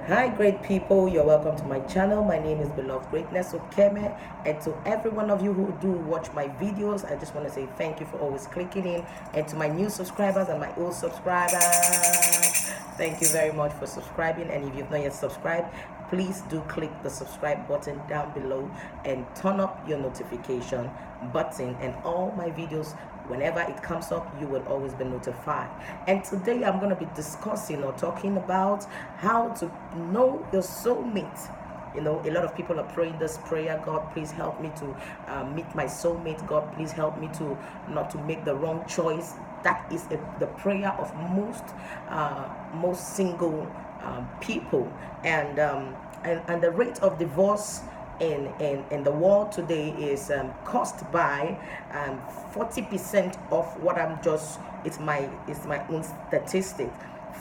Hi, great people. You're welcome to my channel. My name is Beloved Greatness Okeme, and to every one of you who do watch my videos, I just want to say thank you for always clicking in. And to my new subscribers and my old subscribers, thank you very much for subscribing. And if you've not yet subscribed, please do click the subscribe button down below and turn up your notification button, and all my videos, whenever it comes up, you will always be notified. And today I'm going to be discussing or talking about how to know your soulmate. You know, a lot of people are praying this prayer: God, please help me to meet my soulmate. God, please help me to not to make the wrong choice. That is the prayer of most single people. And the rate of divorce in the world today is caused by 40% of what I'm just, it's my own statistic.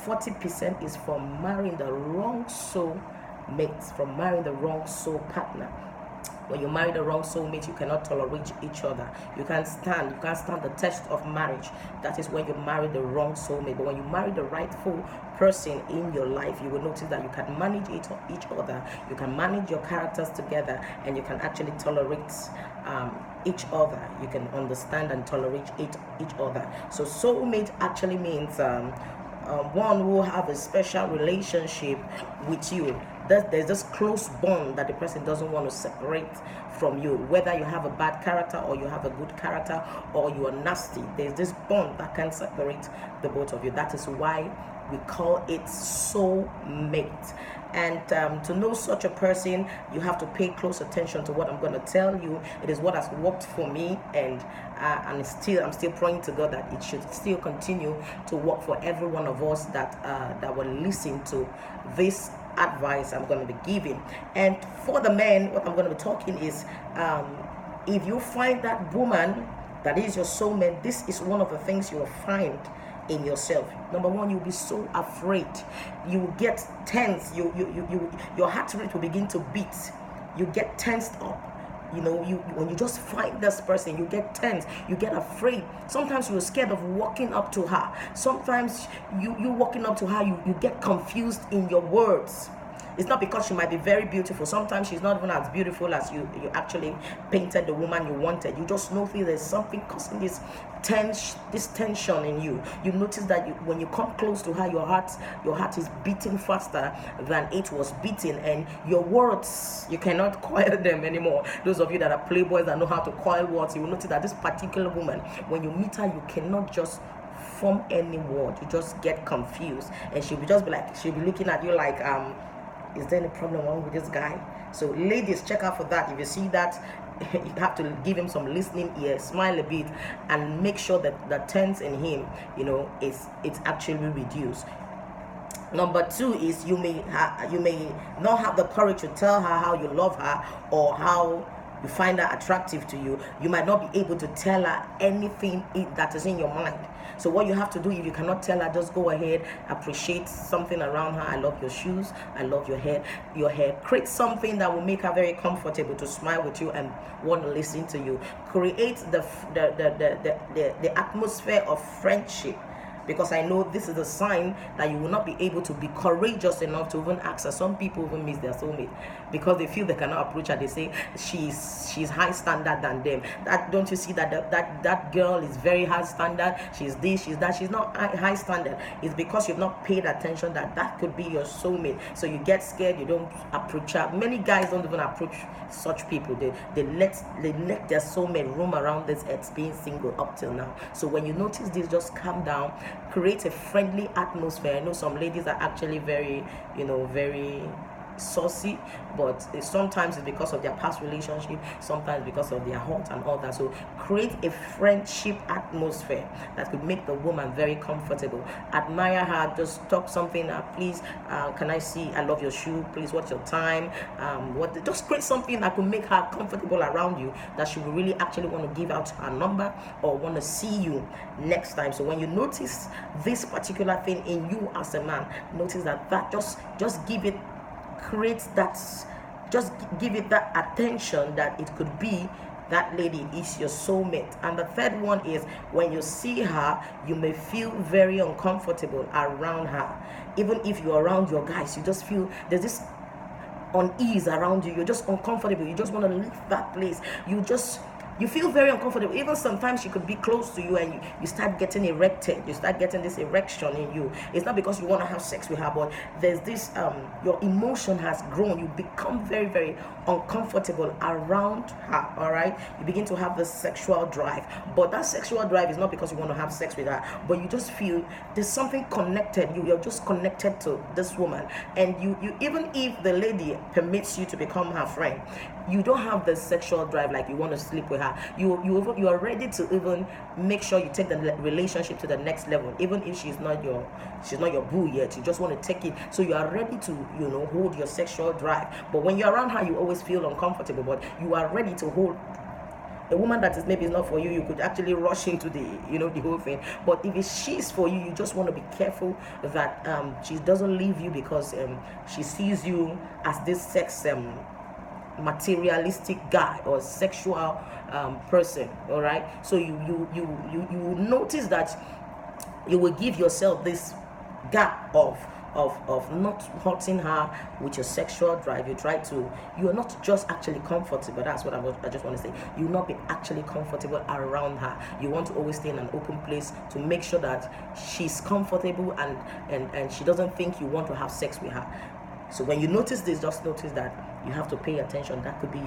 40% is from marrying the wrong soul mates, from marrying the wrong soul partner. When you marry the wrong soulmate, you cannot tolerate each other. You can't stand the test of marriage. That is when you marry the wrong soulmate. But when you marry the rightful person in your life, you will notice that you can manage each other. You can manage your characters together, and you can actually tolerate each other. You can understand and tolerate each other. So soulmate actually means one who have a special relationship with you. There's this close bond that the person doesn't want to separate from you. Whether you have a bad character or you have a good character or you are nasty, there's this bond that can separate the both of you. That is why we call it soulmate. And to know such a person, you have to pay close attention to what I'm going to tell you. It is what has worked for me, and I'm still praying to God that it should still continue to work for every one of us that will listen to this advice I'm going to be giving. And for the men, what I'm going to be talking is, if you find that woman that is your soulmate, this is one of the things you will find in yourself. Number one, you'll be so afraid. You will get tense. Your heart rate will begin to beat. You get tensed up. You know, when you just find this person, you get tense, you get afraid. Sometimes you're scared of walking up to her. Sometimes you walking up to her, you get confused in your words. It's not because she might be very beautiful. Sometimes she's not even as beautiful as you actually painted the woman you wanted. You just know there's something causing this tension in you. You notice that when you come close to her, your heart is beating faster than it was beating, and your words, you cannot coil them anymore. Those of you that are playboys that know how to coil words, you will notice that this particular woman, when you meet her, you cannot just form any word. You just get confused, and she'll be looking at you like, is there any problem wrong with this guy? So ladies, check out for that. If you see that, you have to give him some listening ear, smile a bit, and make sure that the tense in him, it's actually reduced. Number two is you may not have the courage to tell her how you love her or how you find her attractive to you. You might not be able to tell her anything that is in your mind. So what you have to do, if you cannot tell her, just go ahead, appreciate something around her. I love your shoes, I love your hair. Create something that will make her very comfortable to smile with you and want to listen to you. Create the atmosphere of friendship. Because I know this is a sign that you will not be able to be courageous enough to even ask her. Some people even miss their soulmate because they feel they cannot approach her. They say she's high standard than them. That, don't you see that girl is very high standard? She's this, she's that. She's not high standard. It's because you've not paid attention that could be your soulmate. So you get scared. You don't approach her. Many guys don't even approach such people. They let their soulmate roam around this earth being single up till now. So when you notice this, just calm down. Create a friendly atmosphere. I know some ladies are actually very saucy, but sometimes it's because of their past relationship, sometimes because of their hurt and all that. So create a friendship atmosphere that could make the woman very comfortable. Admire her, just talk something, please, can I see, I love your shoe, please, what's your time, just create something that could make her comfortable around you, that she will really actually want to give out her number or want to see you next time. So when you notice this particular thing in you as a man, notice that just give it, create that, just give it that attention that it could be that lady is your soulmate. And the third one is when you see her, you may feel very uncomfortable around her. Even if you're around your guys, you just feel there's this unease around you. You're just uncomfortable. You just want to leave that place. You feel very uncomfortable. Even sometimes she could be close to you and you start getting erected. You start getting this erection in you. It's not because you want to have sex with her, but there's this, your emotion has grown. You become very, very uncomfortable around her, all right? You begin to have this sexual drive. But that sexual drive is not because you want to have sex with her, but you just feel there's something connected. You're just connected to this woman. And you even if the lady permits you to become her friend, you don't have the sexual drive like you want to sleep with her. You are ready to even make sure you take the relationship to the next level, even if she's not your boo yet. You just want to take it, so you are ready to hold your sexual drive. But when you're around her, you always feel uncomfortable, but you are ready to hold a woman that is maybe not for you. You could actually rush into the the whole thing. But if she's for you, you just want to be careful that she doesn't leave you because she sees you as this sex materialistic guy or sexual person. All right, so you notice that you will give yourself this gap of not hurting her with your sexual drive. You are not just actually comfortable. That's what I just want to say. You will not be actually comfortable around her. You want to always stay in an open place to make sure that she's comfortable and she doesn't think you want to have sex with her. So when you notice this, just notice that you have to pay attention. That could be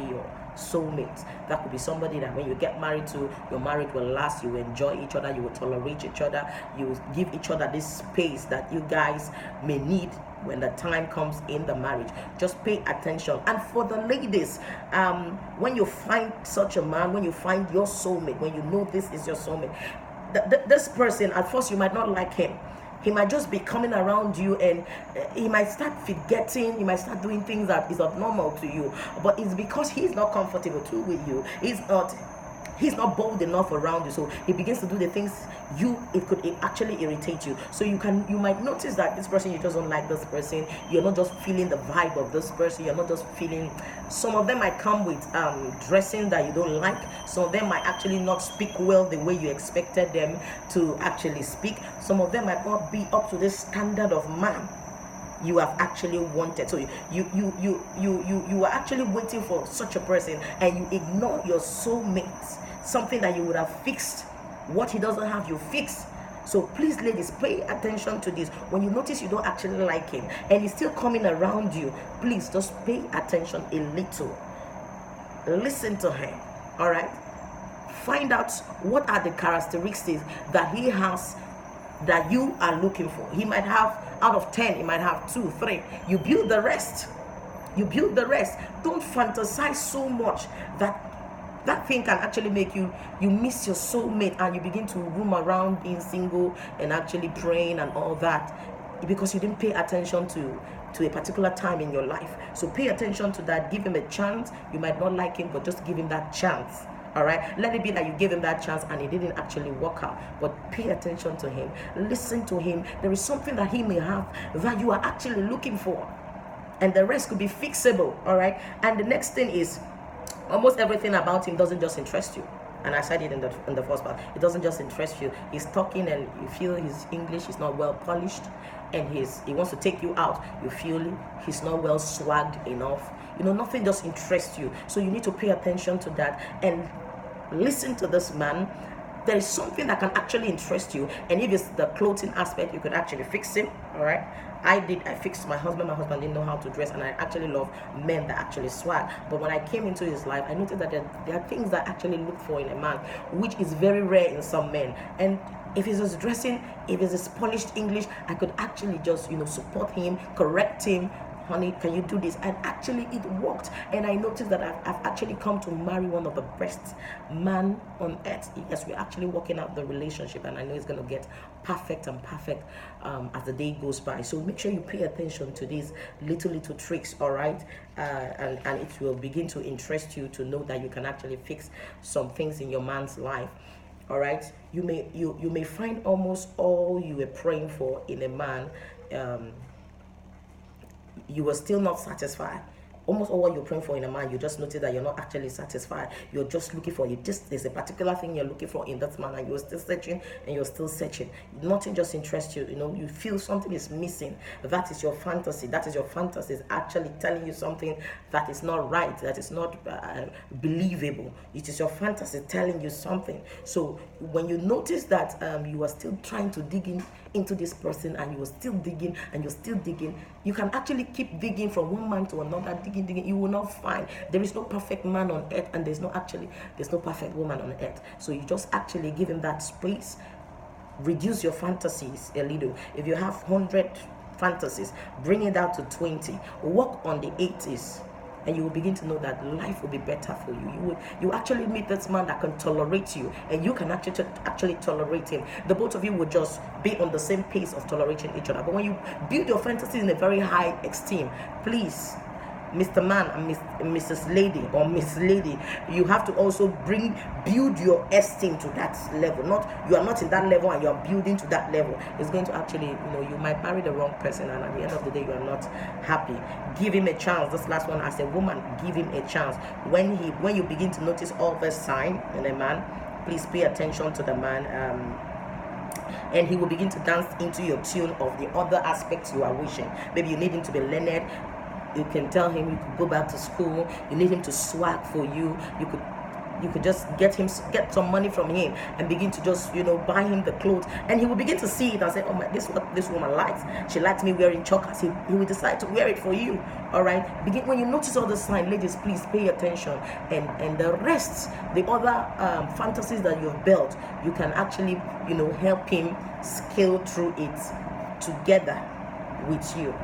your soulmate. That could be somebody that when you get married to, your marriage will last. You will enjoy each other. You will tolerate each other. You will give each other this space that you guys may need when the time comes in the marriage. Just pay attention. And for the ladies, when you find such a man, when you find your soulmate, when you know this is your soulmate, this person, at first you might not like him. He might just be coming around you and he might start forgetting, he might start doing things that is abnormal to you. But it's because he's not comfortable too with you. He's not bold enough around you, so he begins to do the things it could actually irritate you. So you might notice that this person, you just don't like this person. You're not just feeling the vibe of this person. You're not just feeling. Some of them might come with dressing that you don't like. Some of them might actually not speak well the way you expected them to actually speak. Some of them might not be up to this standard of man you have actually wanted. So you are actually waiting for such a person and you ignore your soulmate, something that you would have fixed. What he doesn't have, you fix. So please, ladies, pay attention to this. When you notice you don't actually like him and he's still coming around you, please just pay attention a little. Listen to him. All right, find out what are the characteristics that he has that you are looking for. He might have, out of 10, he might have 2, 3. You build the rest. Don't fantasize so much that thing can actually make you miss your soulmate and you begin to roam around being single and actually praying and all that because you didn't pay attention to a particular time in your life. So pay attention to that. Give him a chance. You might not like him, but just give him that chance. All right, let it be that you gave him that chance and it didn't actually work out, but pay attention to him. Listen to him. There is something that he may have that you are actually looking for, and the rest could be fixable. All right, and the next thing is, almost everything about him doesn't just interest you. And I said it in the first part. It doesn't just interest you. He's talking and you feel his English is not well polished, and he wants to take you out. You feel he's not well swagged enough. Nothing just interests you. So you need to pay attention to that and listen to this man. There is something that can actually interest you, and if it's the clothing aspect, you could actually fix him. All right, I fixed my husband. My husband didn't know how to dress, and I actually love men that actually swag. But when I came into his life, I noticed that there are things that I actually look for in a man, which is very rare in some men. And if it's his dressing, if it's his polished English, I could actually just support him, correct him. Honey, can you do this? And actually it worked, and I noticed that I've actually come to marry one of the best man on earth. Yes, we're actually working out the relationship, and I know it's going to get perfect as the day goes by. So make sure you pay attention to these little tricks. All right, and it will begin to interest you to know that you can actually fix some things in your man's life. All right, you may find almost all you were praying for in a man. You were still not satisfied. almost all what you're praying for in a man, you just notice that you're not actually satisfied. You're just looking for it. Just there's a particular thing you're looking for in that man, and you're still searching and you're still searching. Nothing just interests you. You know, you feel something is missing. That is your fantasy. That is your fantasy is actually telling you something that is not right. That is not believable. It is your fantasy telling you something. So when you notice that you are still trying to dig into this person, and you are still digging and you're still digging, you can actually keep digging from one man to another, digging. You will not find. There is no perfect man on earth, and there's no perfect woman on earth. So you just actually give him that space. Reduce your fantasies a little. If you have 100 fantasies, bring it down to 20. Work on the 80s, and you will begin to know that life will be better for you. You actually meet this man that can tolerate you, and you can actually tolerate him. The both of you will just be on the same pace of tolerating each other. But when you build your fantasies in a very high esteem, please, Mr. Man and Mrs. Lady or Miss Lady, you have to also build your esteem to that level. You are not in that level and you are building to that level. It's going to actually, you might marry the wrong person, and at the end of the day, you are not happy. Give him a chance. This last one, as a woman, give him a chance. When you begin to notice all this sign in a man, please pay attention to the man. And he will begin to dance into your tune of the other aspects you are wishing. Maybe you need him to be learned. You can tell him you could go back to school. You need him to swag for you. You could just get some money from him and begin to just buy him the clothes, and he will begin to see it and say, oh my, this is what this woman likes. She likes me wearing chokers. He will decide to wear it for you. All right, when you notice all the signs, ladies, please pay attention, and the rest, the other fantasies that you've built, you can actually help him scale through it together with you.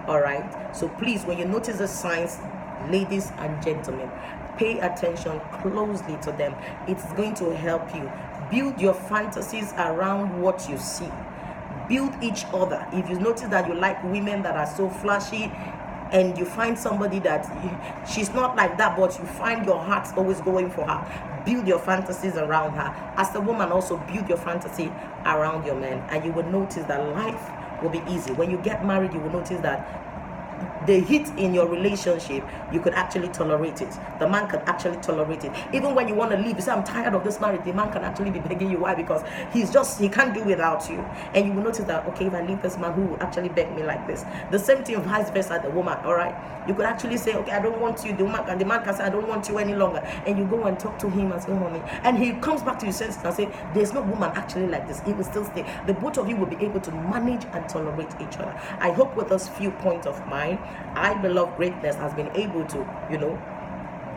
All right, so please, when you notice the signs, ladies and gentlemen, pay attention closely to them. It's going to help you build your fantasies around what you see. Build each other. If you notice that you like women that are so flashy, and you find somebody that she's not like that, but you find your heart's always going for her, build your fantasies around her. As a woman, also build your fantasy around your man, and you will notice that life will be easy. When you get married, you will notice that the heat in your relationship, you could actually tolerate it. The man can actually tolerate it. Even when you want to leave, you say, I'm tired of this marriage, the man can actually be begging you. Why? Because he can't do without you. And you will notice that, okay, if I leave this man, who will actually beg me like this? The same thing vice versa, the woman. All right, you could actually say, okay, I don't want you. The man can say, I don't want you any longer. And you go and talk to him and say, honey, and he comes back to your senses and say, there's no woman actually like this. He will still stay. The both of you will be able to manage and tolerate each other. I hope with this few points of mine, I Beloved Greatness has been able to,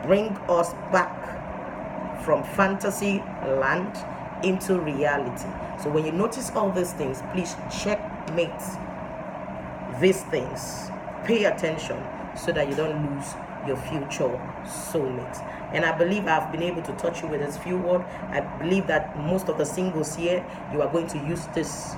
bring us back from fantasy land into reality. So when you notice all these things, please checkmate these things. Pay attention so that you don't lose your future soulmate. And I believe I've been able to touch you with this few words. I believe that most of the singles here, you are going to use this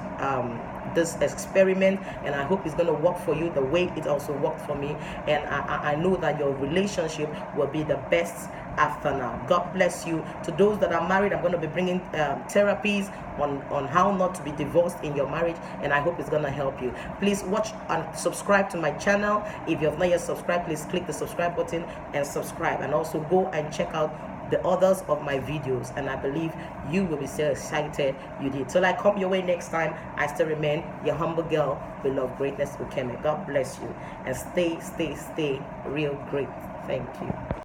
experiment, and I hope it's going to work for you the way it also worked for me. And I know that your relationship will be the best after now. God bless you. To those that are married, I'm going to be bringing therapies on how not to be divorced in your marriage, and I hope it's going to help you. Please watch and subscribe to my channel. If you have not yet subscribed, please click the subscribe button and subscribe, and also go and check out the others of my videos, and I believe you will be so excited you did. Till I come your way next time, I still remain your humble girl, Beloved Greatness Ukeme. God bless you, and stay real great. Thank you.